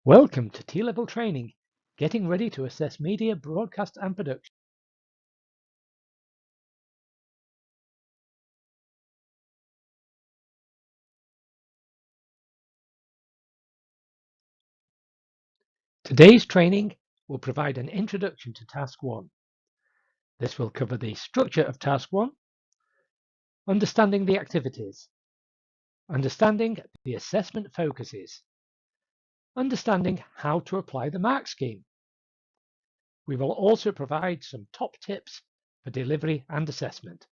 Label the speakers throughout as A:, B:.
A: Welcome to T-Level Training, getting ready to assess media, broadcast and production. Today's training will provide an introduction to Task 1. This will cover the structure of Task 1, understanding the activities, understanding the assessment focuses, understanding how to apply the mark scheme. We will also provide some top tips for delivery and assessment.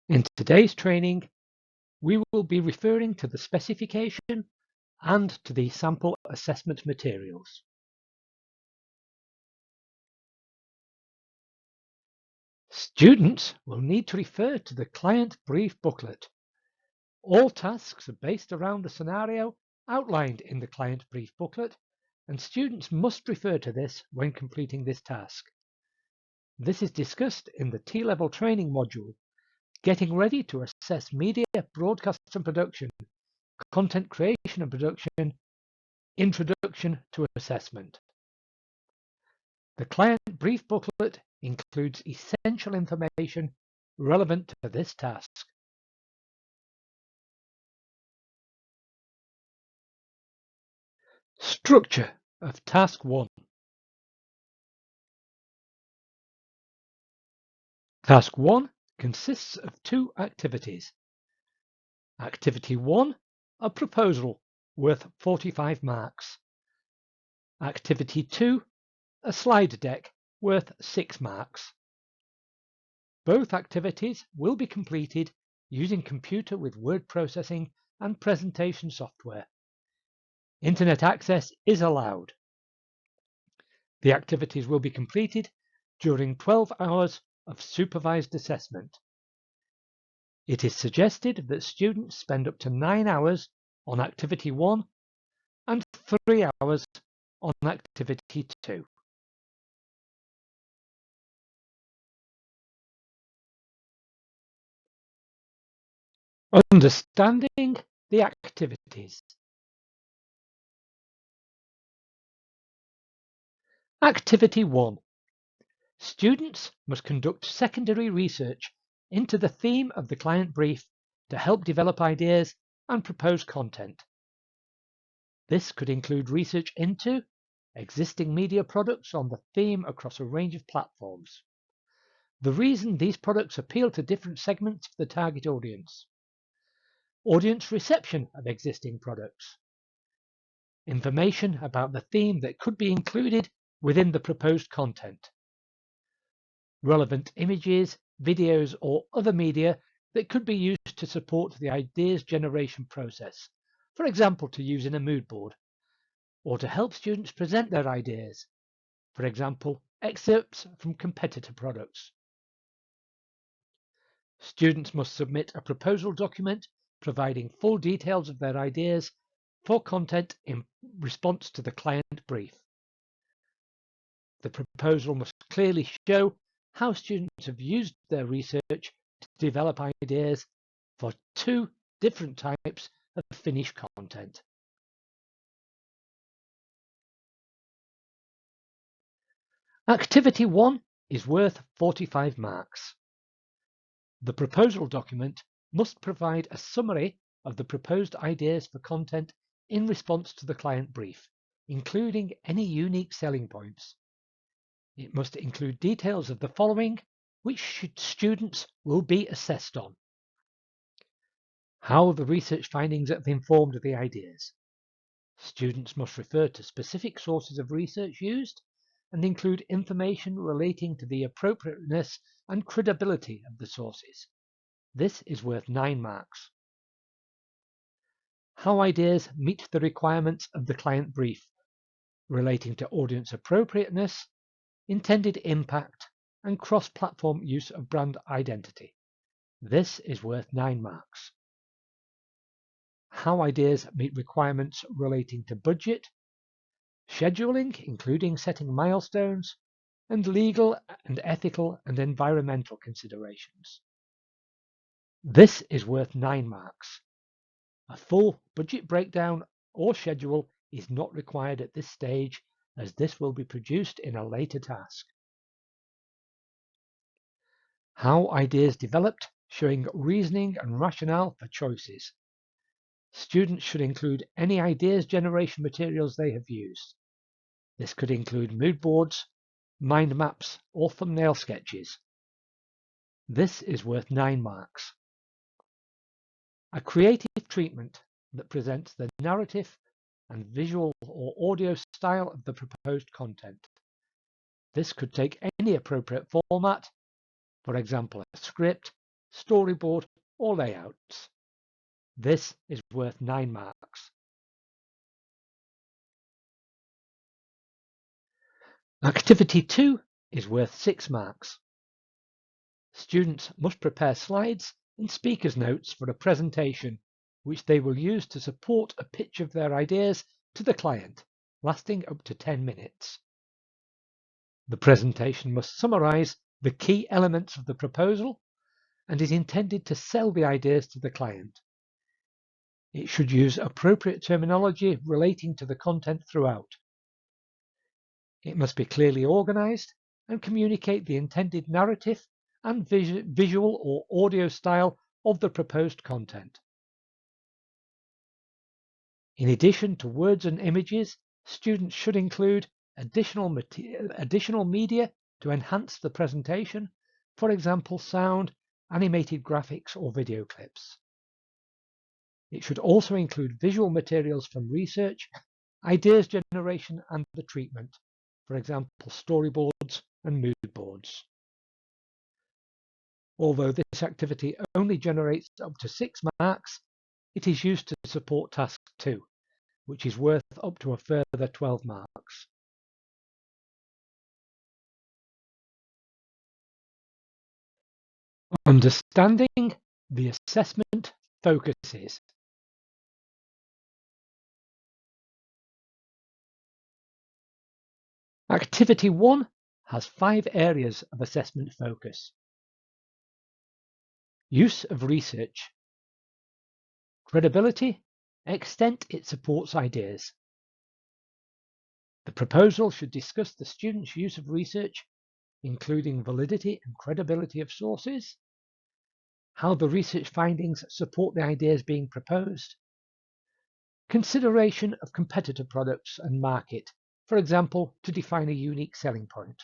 A: In today's training, we will be referring to the specification and to the sample assessment materials. Students will need to refer to the client brief booklet. All tasks are based around the scenario outlined in the client brief booklet, and students must refer to this when completing this task. This is discussed in the T-Level training module, Getting Ready to Assess Media, Broadcast and Production, Content Creation and Production, Introduction to Assessment. The client brief booklet includes essential information relevant to this task. Structure of Task 1. Task 1 consists of two activities. Activity 1, a proposal worth 45 marks. Activity 2, a slide deck worth 6 marks. Both activities will be completed using computer with word processing and presentation software. Internet access is allowed. The activities will be completed during 12 hours of supervised assessment. It is suggested that students spend up to 9 hours on Activity 1 and 3 hours on Activity 2. Understanding the activities. Activity 1. Students must conduct secondary research into the theme of the client brief to help develop ideas and propose content. This could include research into existing media products on the theme across a range of platforms, the reason these products appeal to different segments of the target audience, audience reception of existing products, information about the theme that could be included within the proposed content, relevant images, videos, or other media that could be used to support the ideas generation process, for example, to use in a mood board, or to help students present their ideas, for example, excerpts from competitor products. Students must submit a proposal document providing full details of their ideas for content in response to the client brief. The proposal must clearly show how students have used their research to develop ideas for two different types of finished content. Activity 1 is worth 45 marks. The proposal document must provide a summary of the proposed ideas for content in response to the client brief, including any unique selling points. It must include details of the following, which students will be assessed on: how the research findings have informed the ideas. Students must refer to specific sources of research used and include information relating to the appropriateness and credibility of the sources. This is worth 9 marks. How ideas meet the requirements of the client brief relating to audience appropriateness, intended impact, and cross-platform use of brand identity. This is worth 9 marks. How ideas meet requirements relating to budget, scheduling, including setting milestones, and legal and ethical and environmental considerations. This is worth 9 marks. A full budget breakdown or schedule is not required at this stage, as this will be produced in a later task. How ideas developed, showing reasoning and rationale for choices. Students should include any ideas generation materials they have used. This could include mood boards, mind maps, or thumbnail sketches. This is worth 9 marks. A creative treatment that presents the narrative and visual or audio style of the proposed content. This could take any appropriate format, for example, a script, storyboard, or layouts. This is worth 9 marks. Activity 2 is worth 6 marks. Students must prepare slides and speaker's notes for a presentation which they will use to support a pitch of their ideas to the client, lasting up to 10 minutes. The presentation must summarize the key elements of the proposal and is intended to sell the ideas to the client. It should use appropriate terminology relating to the content throughout. It must be clearly organized and communicate the intended narrative and visual or audio style of the proposed content. In addition to words and images, students should include additional media to enhance the presentation, for example, sound, animated graphics, or video clips. It should also include visual materials from research, ideas generation, and the treatment, for example, storyboards and mood boards. Although this activity only generates up to 6 marks, it is used to support task 2, which is worth up to a further 12 marks. Understanding the assessment focuses. Activity 1 has 5 areas of assessment focus. Use of research. Credibility, extent it supports ideas. The proposal should discuss the student's use of research, including validity and credibility of sources, how the research findings support the ideas being proposed, consideration of competitor products and market, for example, to define a unique selling point.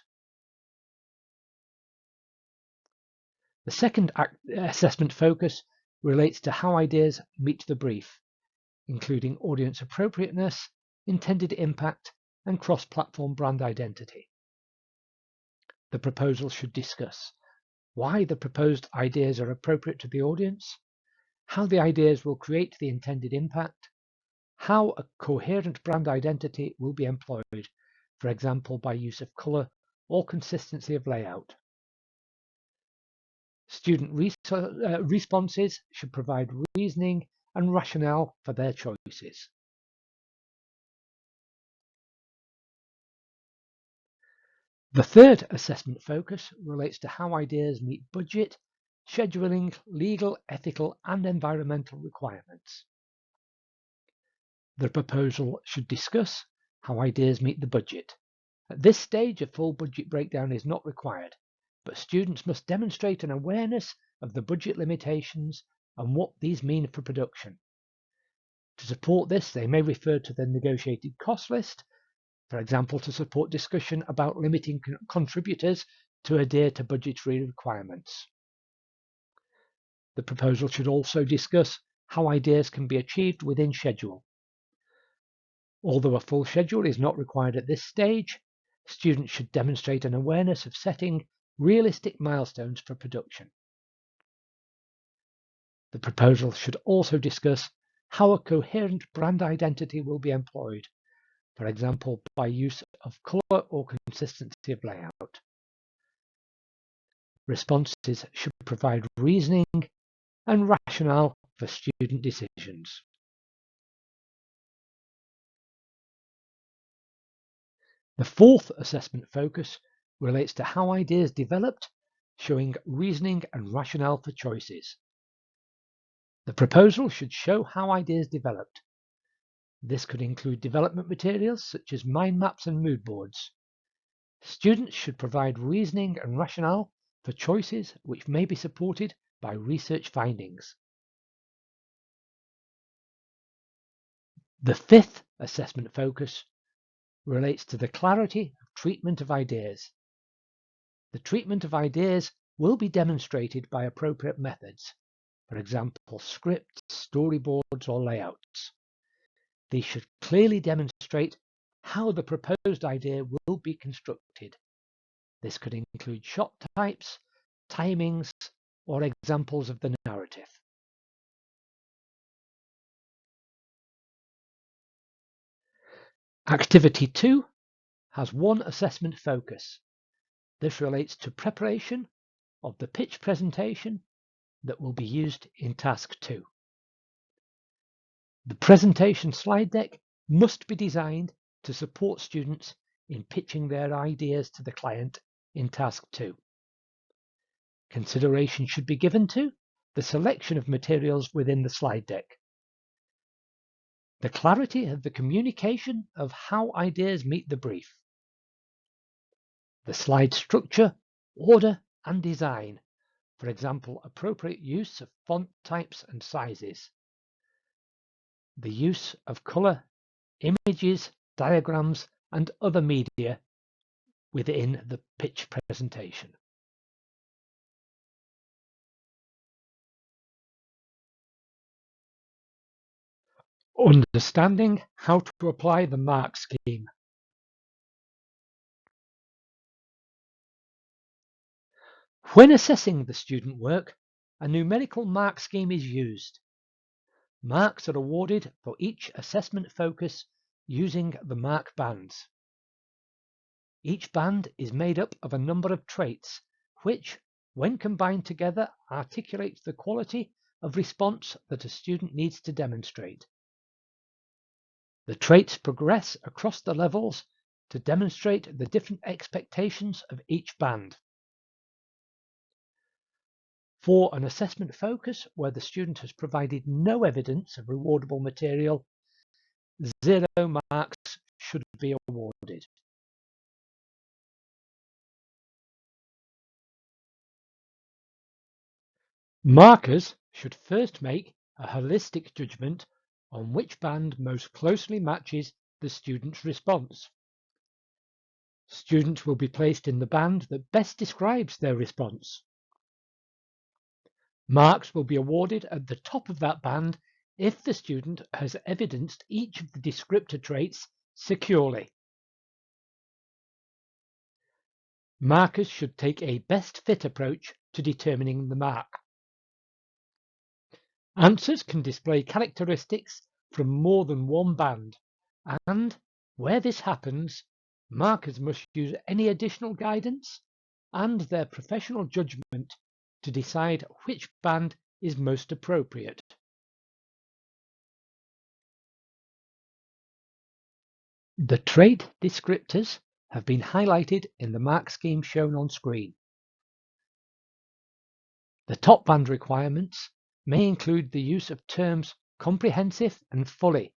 A: The second assessment focus relates to how ideas meet the brief, including audience appropriateness, intended impact, and cross-platform brand identity. The proposal should discuss why the proposed ideas are appropriate to the audience, how the ideas will create the intended impact, how a coherent brand identity will be employed, for example, by use of color or consistency of layout. Student responses should provide reasoning and rationale for their choices. The third assessment focus relates to how ideas meet budget, scheduling, legal, ethical, and environmental requirements. The proposal should discuss how ideas meet the budget. At this stage, a full budget breakdown is not required, but students must demonstrate an awareness of the budget limitations and what these mean for production. To support this, they may refer to the negotiated cost list, for example, to support discussion about limiting contributors to adhere to budgetary requirements. The proposal should also discuss how ideas can be achieved within schedule. Although a full schedule is not required at this stage, students should demonstrate an awareness of setting realistic milestones for production. The proposal should also discuss how a coherent brand identity will be employed, for example, by use of color or consistency of layout. Responses should provide reasoning and rationale for student decisions. The fourth assessment focus relates to how ideas developed, showing reasoning and rationale for choices. The proposal should show how ideas developed. This could include development materials such as mind maps and mood boards. Students should provide reasoning and rationale for choices which may be supported by research findings. The fifth assessment focus relates to the clarity of treatment of ideas. The treatment of ideas will be demonstrated by appropriate methods, for example, scripts, storyboards, or layouts. These should clearly demonstrate how the proposed idea will be constructed. This could include shot types, timings, or examples of the narrative. Activity 2 has one assessment focus. This relates to preparation of the pitch presentation that will be used in Task 2. The presentation slide deck must be designed to support students in pitching their ideas to the client in Task 2. Consideration should be given to the selection of materials within the slide deck, the clarity of the communication of how ideas meet the brief, the slide structure, order, and design, for example, appropriate use of font types and sizes, the use of color, images, diagrams, and other media within the pitch presentation. Understanding how to apply the mark scheme. When assessing the student work, a numerical mark scheme is used. Marks are awarded for each assessment focus using the mark bands. Each band is made up of a number of traits which, when combined together, articulate the quality of response that a student needs to demonstrate. The traits progress across the levels to demonstrate the different expectations of each band. For an assessment focus where the student has provided no evidence of rewardable material, 0 marks should be awarded. Markers should first make a holistic judgment on which band most closely matches the student's response. Students will be placed in the band that best describes their response. Marks will be awarded at the top of that band if the student has evidenced each of the descriptor traits securely. Markers should take a best fit approach to determining the mark. Answers can display characteristics from more than one band, and where this happens, markers must use any additional guidance and their professional judgment to decide which band is most appropriate. The trait descriptors have been highlighted in the mark scheme shown on screen. The top band requirements may include the use of terms comprehensive and fully,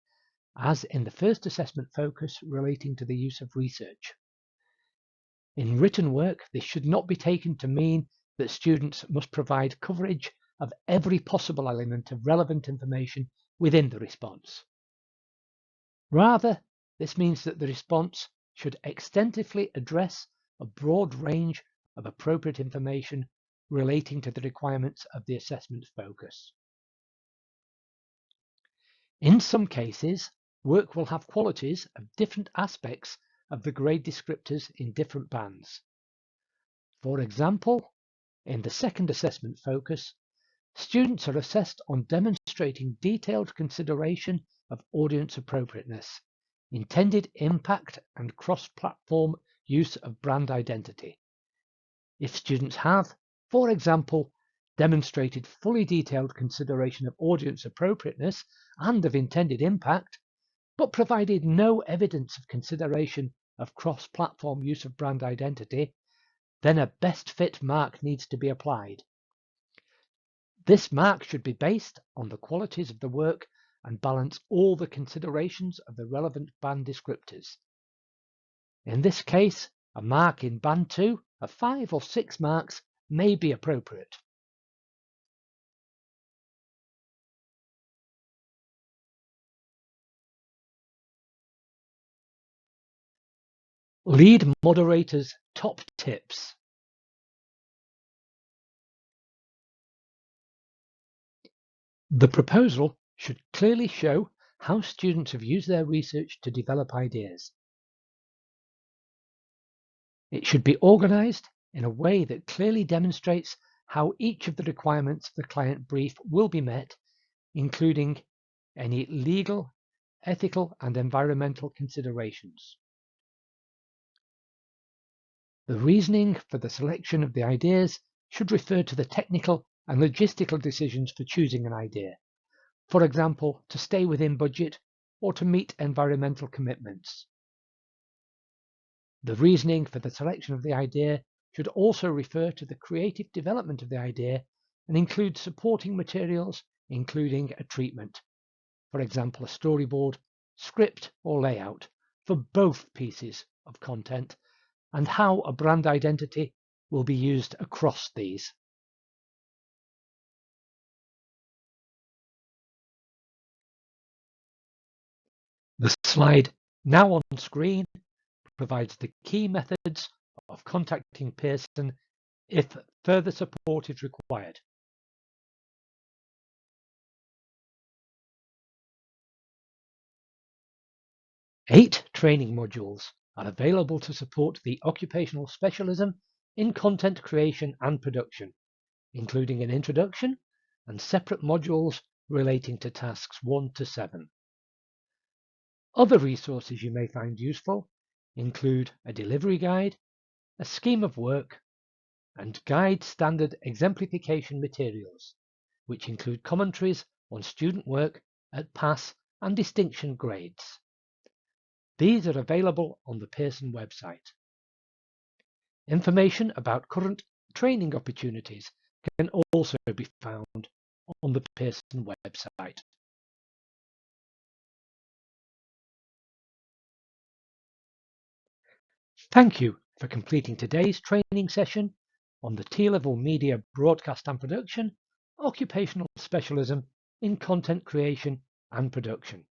A: as in the first assessment focus relating to the use of research. In written work, this should not be taken to mean that students must provide coverage of every possible element of relevant information within the response. Rather, this means that the response should extensively address a broad range of appropriate information relating to the requirements of the assessment focus. In some cases, work will have qualities of different aspects of the grade descriptors in different bands. For example, in the second assessment focus, students are assessed on demonstrating detailed consideration of audience appropriateness, intended impact, and cross-platform use of brand identity. If students have, for example, demonstrated fully detailed consideration of audience appropriateness and of intended impact, but provided no evidence of consideration of cross-platform use of brand identity, then a best fit mark needs to be applied. This mark should be based on the qualities of the work and balance all the considerations of the relevant band descriptors. In this case, a mark in Band 2 of 5 or 6 marks may be appropriate. Lead moderator's top tips. The proposal should clearly show how students have used their research to develop ideas. It should be organized in a way that clearly demonstrates how each of the requirements of the client brief will be met, including any legal, ethical, and environmental considerations. The reasoning for the selection of the ideas should refer to the technical and logistical decisions for choosing an idea, for example, to stay within budget or to meet environmental commitments. The reasoning for the selection of the idea should also refer to the creative development of the idea and include supporting materials, including a treatment, for example, a storyboard, script, or layout for both pieces of content, and how a brand identity will be used across these. The slide now on screen provides the key methods of contacting Pearson if further support is required. Eight training modules are available to support the occupational specialism in content creation and production, including an introduction and separate modules relating to tasks 1 to 7. Other resources you may find useful include a delivery guide, a scheme of work, and guide standard exemplification materials, which include commentaries on student work at pass and distinction grades. These are available on the Pearson website. Information about current training opportunities can also be found on the Pearson website. Thank you for completing today's training session on the T-Level Media Broadcast and Production, Occupational Specialism in Content Creation and Production.